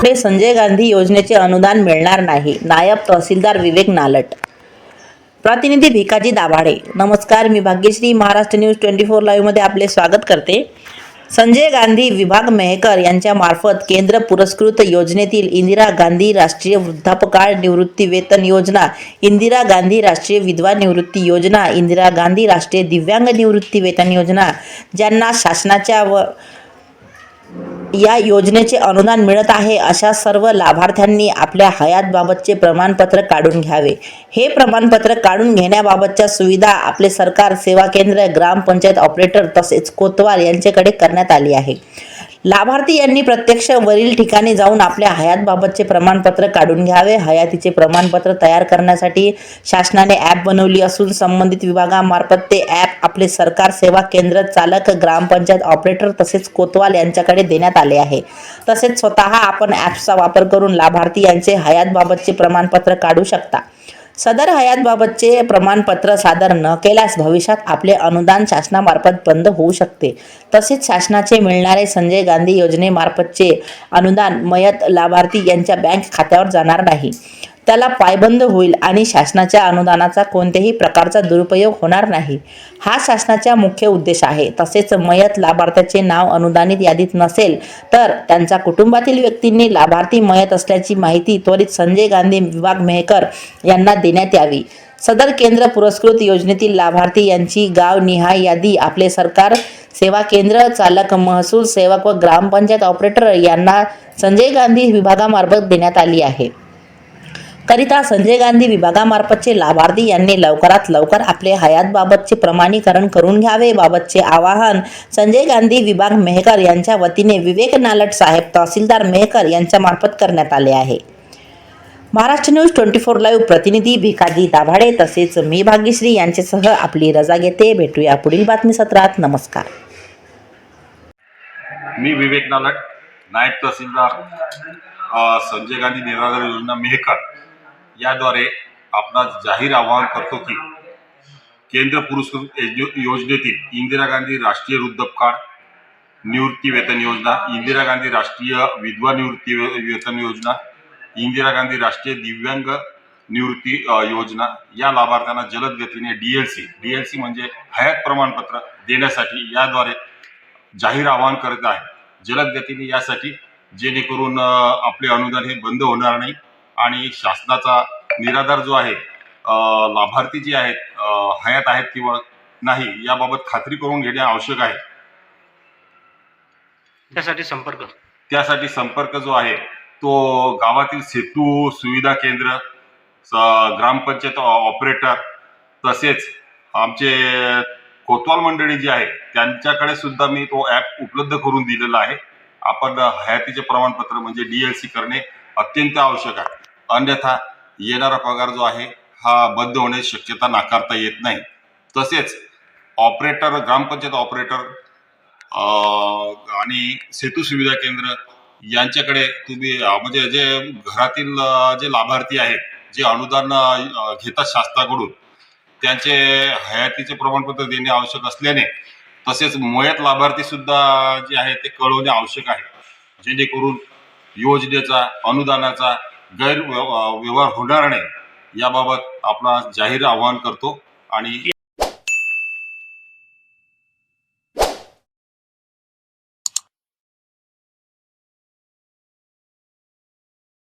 पुढे संजय गांधी योजनेचे अनुदान मिळणार नाही, नायब तहसीलदार विवेक नालट. प्रतिनिधी भिकाजी दाभाडे. नमस्कार, मी भाग्यश्री महाराष्ट्र न्यूज 24 लाईव्हमध्ये आपले स्वागत करते. संजय गांधी विभाग मेहकर यांच्या मार्फत केंद्र पुरस्कृत योजनेतील इंदिरा गांधी राष्ट्रीय वृद्धापकाळ निवृत्ती वेतन योजना, इंदिरा गांधी राष्ट्रीय विधवा निवृत्ती योजना, इंदिरा गांधी राष्ट्रीय दिव्यांग निवृत्ती वेतन योजना, ज्यांना शासनाच्या या योजनेचे अनुदान मिळत आहे, अशा सर्व लाभार्थ्यांनी आपल्या हयातबाबतचे प्रमाणपत्र काढून घ्यावे. हे प्रमाणपत्र काढून घेण्याबाबतच्या सुविधा आपले सरकार सेवा केंद्र, ग्रामपंचायत ऑपरेटर तसेच कोतवाल यांच्याकडे करण्यात आली आहे. लाभार्थी यांनी प्रत्यक्ष वरील ठिकाणी जाऊन आपल्या हयातबाबतचे प्रमाणपत्र काढून घ्यावे. हयातीचे प्रमाणपत्र तयार करण्यासाठी शासनाने ॲप बनवली असून संबंधित विभागामार्फत ते ॲप आपले सरकार सेवा केंद्र चालक, ग्रामपंचायत ऑपरेटर तसेच कोतवाल यांच्याकडे देण्यात आले आहे. तसेच स्वतः आपण ॲप्सचा वापर करून लाभार्थी यांचे हयातबाबतचे प्रमाणपत्र काढू शकता. सदर हयातबाबतचे प्रमाणपत्र सादर न केल्यास भविष्यात आपले अनुदान शासनामार्फत बंद होऊ शकते. तसेच शासनाचे मिळणारे संजय गांधी योजनेमार्फतचे अनुदान मयत लाभार्थी यांच्या बँक खात्यावर जाणार नाही, त्याला पायबंद होईल आणि शासनाच्या अनुदानाचा कोणत्याही प्रकारचा दुरुपयोग होणार नाही, हा शासनाचा मुख्य उद्देश आहे. तसेच मयत लाभार्थ्याचे नाव अनुदानित यादीत नसेल तर त्यांच्या कुटुंबातील व्यक्तींनी लाभार्थी मयत असल्याची माहिती त्वरित संजय गांधी विभाग मेहकर यांना देण्यात यावी. सदर केंद्र पुरस्कृत योजनेतील लाभार्थी यांची गावनिहाय यादी आपले सरकार सेवा केंद्र चालक, महसूल सेवक व ग्रामपंचायत ऑपरेटर यांना संजय गांधी विभागामार्फत देण्यात आली आहे. करिता संजय गांधी विभागामार्फतचे लाभार्थी यांनी लवकरात लवकर आपले हयातबाबतचे प्रमाणीकरण करून घ्यावे. बाबतचे आवाहन संजय गांधी विभाग मेहकर यांच्या वतीने विवेक नालट साहेब, तहसीलदार मेहकर यांच्या मार्फत करण्यात आले आहे. महाराष्ट्र न्यूज 24 लाईव्ह प्रतिनिधी भिकाजी दाभाडे तसेच मी भाग्यश्री यांच्यासह आपली रजा घेते. भेटूया पुढील बातमी सत्रात. नमस्कार. मी विवेक नालट, नायब तहसीलदार संजय गांधी निराधार योजना मेहकर याद्वारे आपणास जाहीर आवाहन करतो की केंद्र पुरस्कृत योजनेतील इंदिरा गांधी राष्ट्रीय वृद्धापकाळ निवृत्ती वेतन योजना, इंदिरा गांधी राष्ट्रीय विधवा निवृत्ती वेतन योजना, इंदिरा गांधी राष्ट्रीय दिव्यांग निवृत्ती योजना या लाभार्थ्यांना जलद गतीने डीएलसी म्हणजे हयात प्रमाणपत्र देण्यासाठी याद्वारे जाहीर आवाहन करत आहे. जलद गतीने यासाठी जेणेकरून आपले अनुदान हे बंद होणार नाही आणि शासनाचा निराधार जो आहे लाभार्थी जे आहेत हयात आहेत किंवा नाही याबाबत खात्री करून घेणे आवश्यक आहे. त्यासाठी संपर्क जो आहे तो गावातील सेतू सुविधा केंद्र, ग्रामपंचायत ऑपरेटर तसेच आमचे कोतवाल मंडळी जी आहे त्यांच्याकडे सुद्धा मी तो ॲप उपलब्ध करून दिलेला आहे. आपण हयातीचे प्रमाणपत्र म्हणजे डीएलसी करणे अत्यंत आवश्यक आहे. अन्यथा येणारा पगार जो आहे हा बंद होण्याची शक्यता नाकारता येत नाही. तसेच ऑपरेटर, ग्रामपंचायत ऑपरेटर आणि सेतू सुविधा केंद्र यांच्याकडे तुम्ही म्हणजे जे घरातील जे लाभार्थी आहेत जे अनुदान घेतात शासनाकडून त्यांचे हयातीचे प्रमाणपत्र देणे आवश्यक असल्याने तसेच मयत लाभार्थी सुद्धा जे आहे ते कळवणे आवश्यक आहे, जेणेकरून योजनेचा अनुदानाचा गैरव्यवहार होणार नाही याबाबत आपला जाहीर आवाहन करतो. आणि